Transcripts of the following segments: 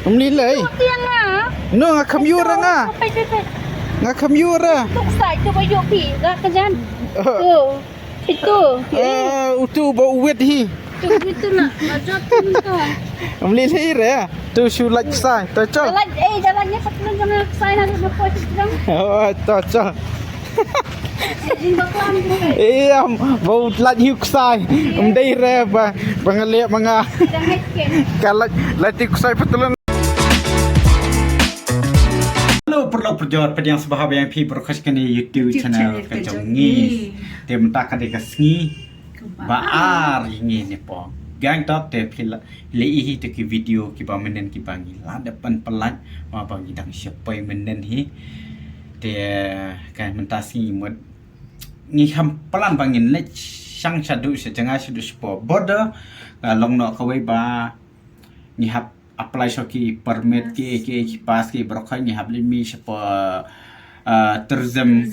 Nilai. Tiang ah. No nga kamyura nga. Nga kamyura. Tuksa itu baju pi. Dah kejan. Tu. Itu. Utu ba uwet hi. Itu nak. Macam tu. Nilai re. Tu syulat sai. Tu cho. Jalannya satu jangan saya nak berpuas sedang. Oh, tu. Jadi baklan tu. Bau lat hiu sai. Dai re ba bangalia manga. Jangan ken. Kalau latih sai betulan. Halo perlu perjalanan pada yang sebahagia yang pi berkaskan di YouTube channel kejongi. Dia mentakkan dia kesngi. Baar ini ni po. Gang tok te pila lei te ki video ki ba menen ki bangi la depan pelan ma bangi dang siapa menen hi te kan mentasi mut ni ham pelan bangin le sang sadu se janga sadu spo border long no kawai ba ni hap apply so ki permit ki pas ki brokai ni hab limi siapa tourism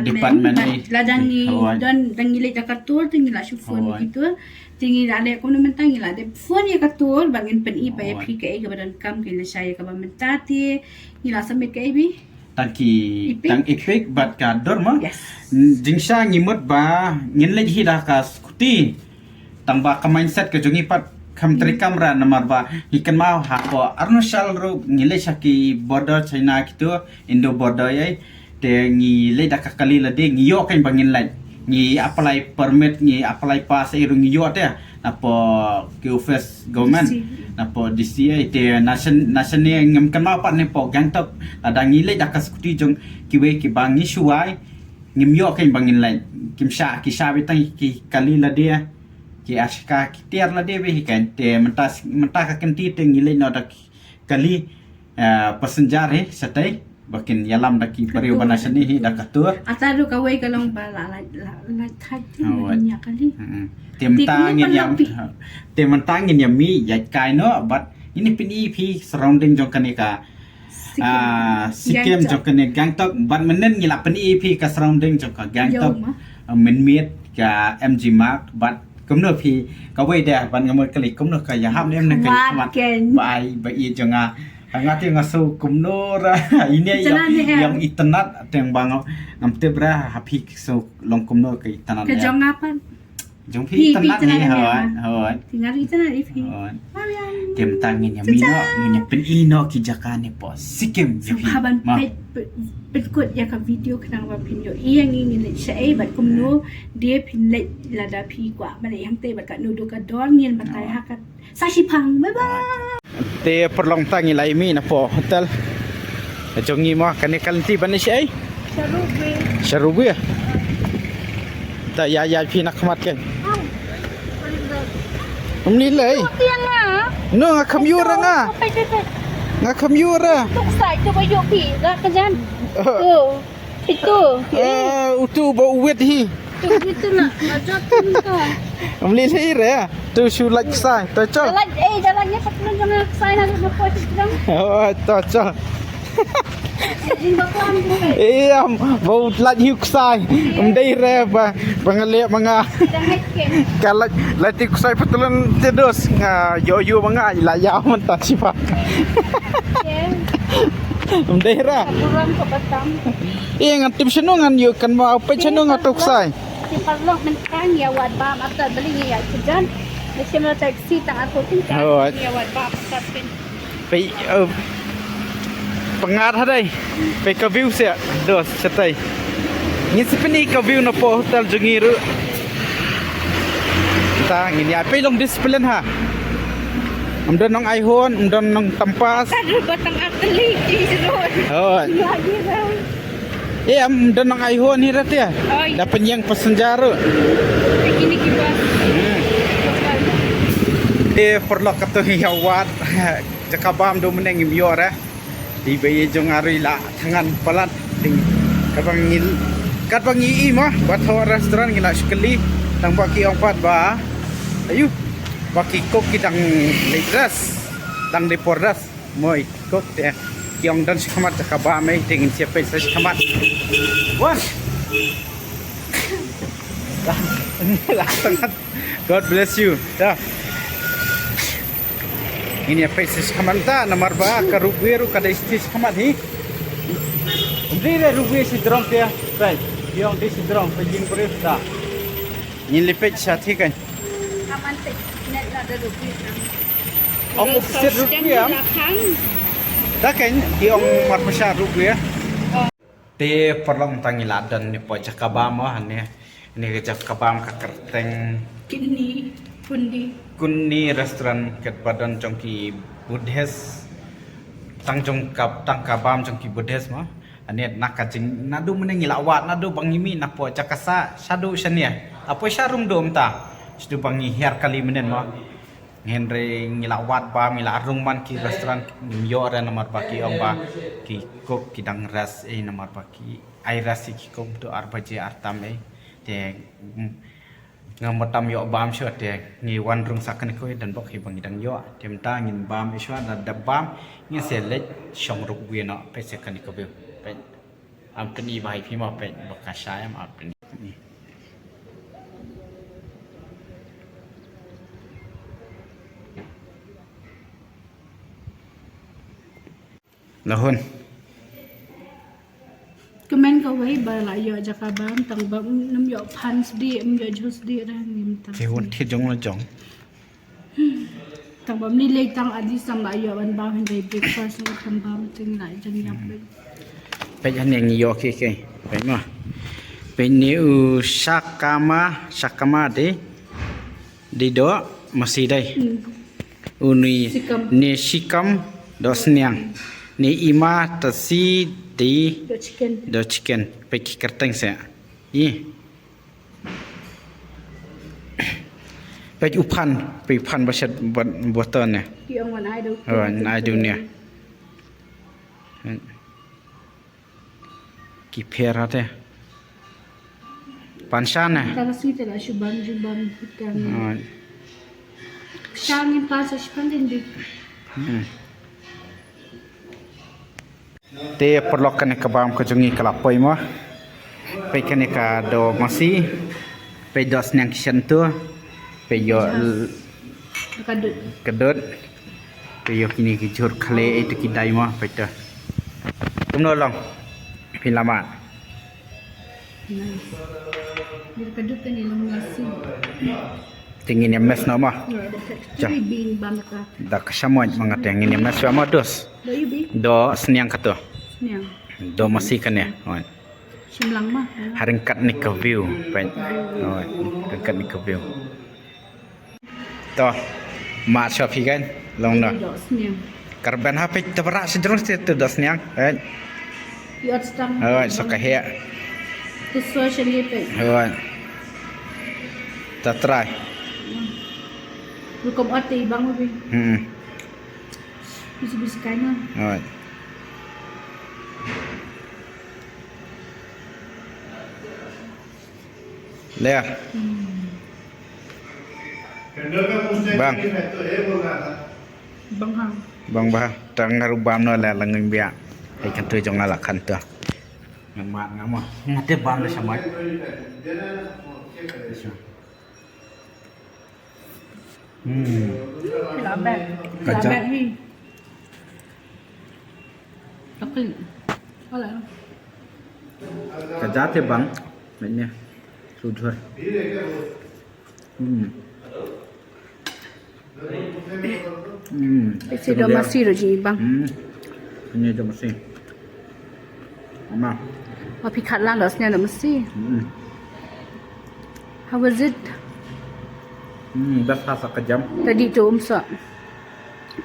department ni ladang ni dan dangi le Jakarta tinggi lah syufun gitu tinggi ada ekonomi tangi lah de phone ya katul bangin pen I pa fi ke ga badan kam ke le saya ka ba mentati ni lah sampai ke bi tang ipik bat ka dor ma jingsa ngimut ba ngin le hi dah ka skuti tang ba ka mindset ke jongi pat kam tri kamera namar ba ikan mau ha ko arnusal ru ngile saki border China gitu Indo border ye te ngi le dah ka kali la de ngi yo kan bangin lai ni apply permit ni apply pass irung yo te napo ke office government napo DCA te nation ngam kan ma pat ne po gangtok ada ngile dak skuti jong kiwe ki bangi suai ngim yo kan bangin lai kim sha ki sha bitang ki kali la dia ki aska ki tiar la dia be kan te mentas kan ti te ngile no dak kali passenger he satai bakin yalam daki pariu banasan ni dak katur ataru kawai kalong bala la thati nya kali temantangin yang mi ya kai no but ini pini pi surrounding jong kanika sikem jong kanika gangtok but menen ngila pini pi ka surrounding jong ka gangtok menmiet ka MG Mark but kumno pi kawai dia ban ngamur kali kumno ka ya ham nem nak bai bai jonga ngati ngasu kumno ra ini yang itenat yang bang ngamte bra hapi so long kumno ke itenat ke jong apa jong pi itenat ni hoi tinggal itenat ipi tem tangin yang mino ngin pen ino ki jakane po sikem ya pi haban pet kut ya ka video kenang wa pin yo yang ngin le sai bat kumno dia pin le lada pi kwa mane yang te bat ka nudu ka don ngin batai hakat sashipang bye bye te perlong tangi lai mi na po hotel jongi mo kani kalti bani sai sharubi ta ya pi nak mat ke nilai tiang ah no nga kamyura nga kamyura tuksa itu baju pi dah kejan tu itu utu ba uwet hi itu nak macam tu nilai re tu syulat sai tu cho jalannya satu jangan saya nak berpuas sedang oh tu jadi baklan tu bau lat hiu sai dai re ba bangalia manga jangan ken kalau latih sai betulan terus nga yo manga la ya mentah siapa dai ra kurang ke batam ngatip senungan yo kan mau apa senung atuk sai si parlok mentang ya wad bam after beli ya kejan national taxi tak aku tinggal ya wad bam tapinไปpengar hadai pe ka view se dos setai ni sepeni ka view na po hotel jungiru ta ngin ya pe long discipline ha amdon nong iphone amdon nong tampas aduh batang atli di road amdon nong iphone ni rat ya dapat yang pesenjara ini kibas perlu kata hiawat jakabam do meneng imiora di bayi jong ari la tangan palat ting katbang i mah buat restoran ngila sekali tang baki ompat ba ayu baki kok kidang leidras tang depordas moi kok te kiong dan sikamat jakabam mai tingin siapa sikamat wan God bless you dah Ini apa sis kamanta nomor ba ka rubiru kada istis kamat hi. Umri rubi si drong dia. Baik. Yang di si drong pejin brief dah. Ini lepet sathi kan. Kamante net ada rupi. Ông officer rupiah. Takan di ong marpasha rupiah. Te perlong tangila dan ni po jakabam han ni jakabam ka kerteng Kini pundi. kunni restoran ket badan jongki Buddhis tang kabam jongki Buddhis ma ane nakajing nadu menengila wat nadu bangimi napo jakasa sadu shania apo sharum dom ta sidu bangi hiar kali menen ma Henry ngilawat ba milarung man ki restoran yo ra namar baki ong ba ki kok kidang ras namar baki ai ras ki kom to arbaje artam te ngamatam yo bam sho te ngi wan rung sakan ko dan bok hi bang dang yo tem ta ngin bam iswa na dabam ngi selek shong ruk wi no pe se kan ko be pe am tni bai phi ma pe bok ka sha am ap ni lahun Kemen kau wei bala yo jakabam tang bam nam yo pan sdi yo jus di ra ngim tang. ke won thi jong la jong Tang bam ni lei tang adi sam la yo ban bam hen dei breakfast ng tang bam ting lai jan yap le. pe jan ngi yo ke pe ma pe ni u sakama de di do masih dai uni ni sikam dos niang ni ima tasi di Do chicken. chicken pe ki kerteng se i pe upan pe pan baset boton ne Ki ong wan ai do. ai du ne ki pera te pansana Tang si te la shuban hutan. Shangin pa sa shuban din di. te perlokan ke bam ke jungi kelapoi mo pe kene ka do masi pe dos nang kisen tu pe yo Kadut. kedot pe yo kini ki jur khale itu ki dai mo pe ta tumno long pilama Nice. Dir kadut kan ilang nasi. tingin ya mes no mo Ja. Being bam ka. da kasamoy mga tingin ya mes mo dos Do you be? do sniang ka to Niang. do masi kane Simlang mah. haringkat ni ka view pe haringkat ni ka view to ma shop hi kan long no Do niang. karban ha pe tabra sidrong tu dos niang Yot stang. so ka he This version ye pe. ta try Lukom ate bang mo be. Bis kain na. le bang Bang hang. bang ba tang ngarubam no la langin bia ai kan tu jong ala kan tu ngamat ngamo ngate bam le samai La bag. La Kacang. bag hi. Takil. Wala. kajate bang mainnya sujur Ese do masih roji bang. ini do masih ama Tapi kat lang dos nya do masih. How was it? bas hasa kejam Tadi tu sa.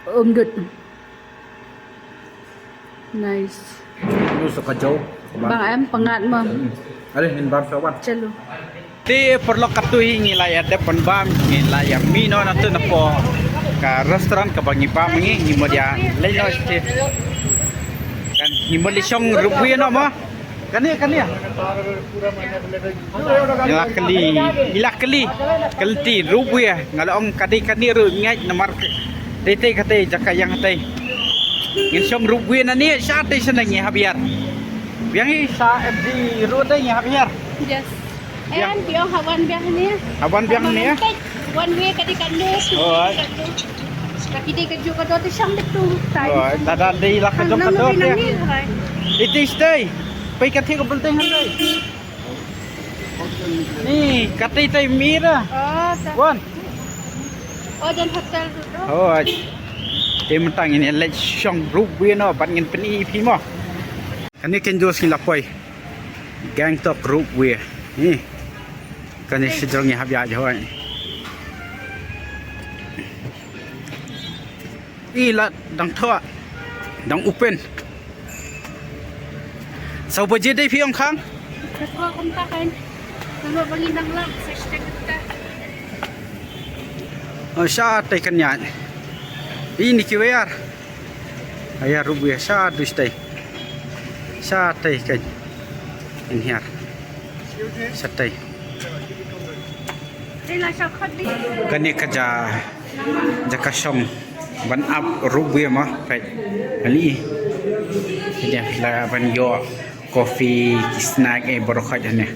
Dut. Nice. lu suka jauh Bang em pengat mah. ada hin bam sawan Chalo. ti perlu katui ngilai ada penbam ngilai mino nanti napo ka restoran ka bangi pam ngi mo dia lelo ti kan ni mo li song rupiah no mo kan ya ila kali kelti rupiah ngalong kadi ru ngai namar tete kate jaka yang hate ngin song rupiah na ni sa te senangi habiar biangi sa FD ru te ngi habiar Yes. And biong hawan biang ni. awan biang ni ya One way kadi kanus. Oh, Laki dia kerja kat tu syam tu. Rồi, đã đi là cái giống cái đó kia. It is day. Bây cái thi của bên đây đây. Nè, cái tay tay mi ra. Wan. Dan hotel tu. Rồi. Thì mình tăng ini lấy xong rút bia nó bắt ngin pen EP mà. Anh ấy kêu tôi xin lapoi. Gang top rút bia. Nè. Cái này sẽ cho người hấp dẫn rồi. Ini lah dang thua, dang open. Sao bây giờ đây phi ông khang? Thua không ta kan. Kalau bagi dang lam, saya sedang kita. Sa tay kanya. Ini kiwayar. Ayah rubuya sa dus tay. Sa tay kan. In here. Sa tay. Ila sa khadi. Kani kaja jakasong ban up rubuya ma right. Ali. Dia la ban yo coffee snack borokhat ane.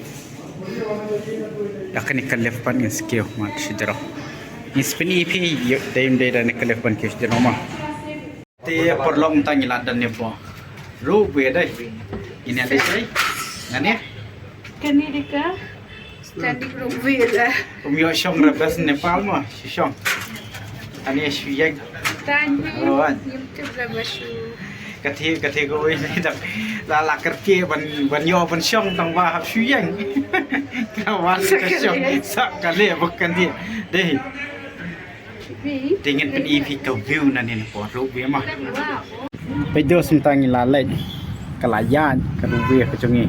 Akan ikan lepan in skill mat sidro. Inspini pi time day dan ikan lepan ke sidro ma. Te perlong tangi ladan ne po. Rubuya dai. Ini ada sai. Nani? Kani dika. Standing rubuya lah. Umyo syong rabas Nepal ma, syong. Ani syuyang. Tanya. Oh, YouTube lah basu. Kati ko ini dak la kerke ban yo ban syong tang ba hap syuyang. Kawan ka syong sak kale bukan dia. Deh. Dengan pen EP ka view na ni po rubuya ma. Pe do sentang la lai. Kalayan ka rubuya ka chungi.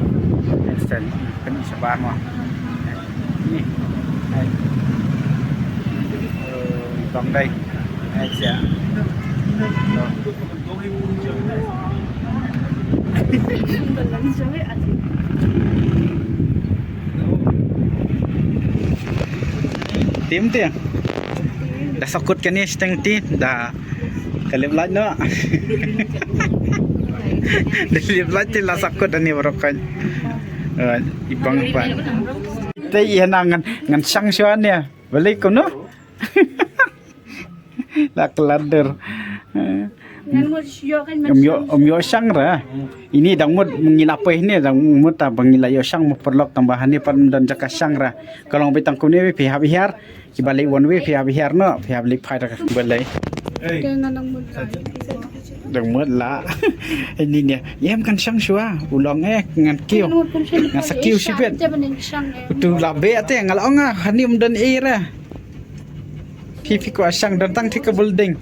Extend pen isaba ma. Ni. Hai. Trong đây. Hai sẽ. Tím tiền. Đã sakut cái này steng tin đã kalip lạnh nữa. Kalip lạnh thì là sakut anh em rồi kan. Ibang pan. Tay yên ngan sang xóa nè. Balik ko no. La kelader. Om yo sang ra. Ini dang mud mengilapeh ni dang mud ta bangilayo sang memperlok tambahan ni pan dan jaka sang ra. Kalau betang ko ni pihak bihar ki balik one way pihak bihar no pihak balik phai ra balik. Dang mud la. Ini ni em kan sang xua ulong ngan kiu. Ngan sakiu sibet. Tu la be ate ngalong hani dan era. Pipi ko asang datang di ke building.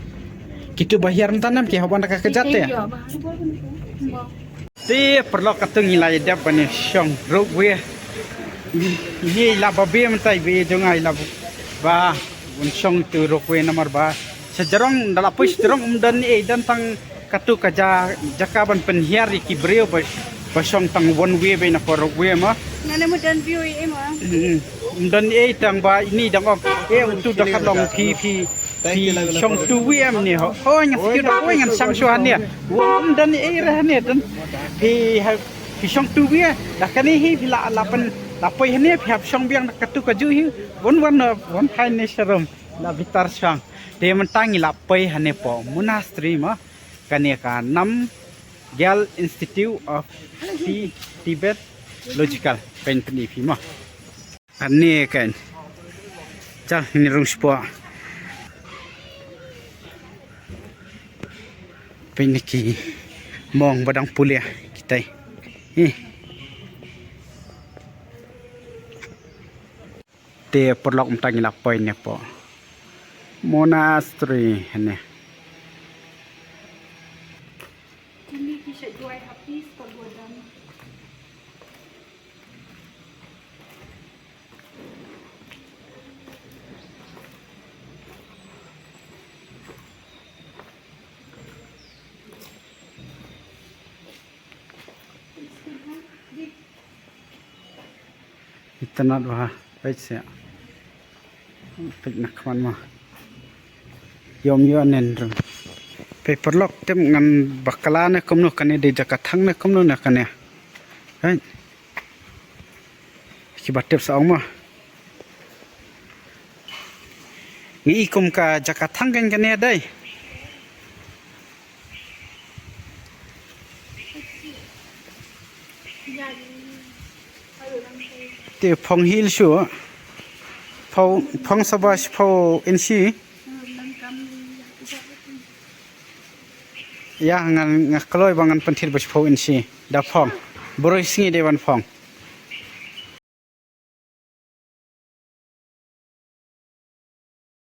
Kita bayar tanam ki haban ka kejat ya. Ti perlu katung ilai dia bani syong ruk we. Ini la babe mentai be jongai la ba un syong tu ruk we nomor ba. Sejarong dalam pus terong dan dan tang katu kaja jakaban penhiar ki breu ba syong tang one way be na ruk we ma. Ngana mo dan view ma. Dan tang ba ini dang untuk dah long pi syong tu VM ni ho yang skill ko yang sang suan ni dan era ni dan pi syong tu VM dah kan ni la lapan lapoi ni pi syong biang katu kaju hi won hai ni serum la bitar syong de mentangi lapoi hane po monastery ma kan ka nam Gel Institute of Tibet Logical pen pi ma ani kan cha ini rung spo peniki mong badang pulia kita te perlok mtangi la point ne po monastery ne Kini kisah jual habis pagoda. इतना वहाँ पैसे पिकनिक मन में yom yo nendrung paper lock tem ngan bakala ne komno kane de jaka thang ne komno na kane hai ki batep sa ma ni ikum ka jaka thang kan kane dai Ti phong hil shu. Phong sabas phong insi. Ya ngan ngakloi bangan pentir bas phong insi. Da phong. Boroi singi dewan phong.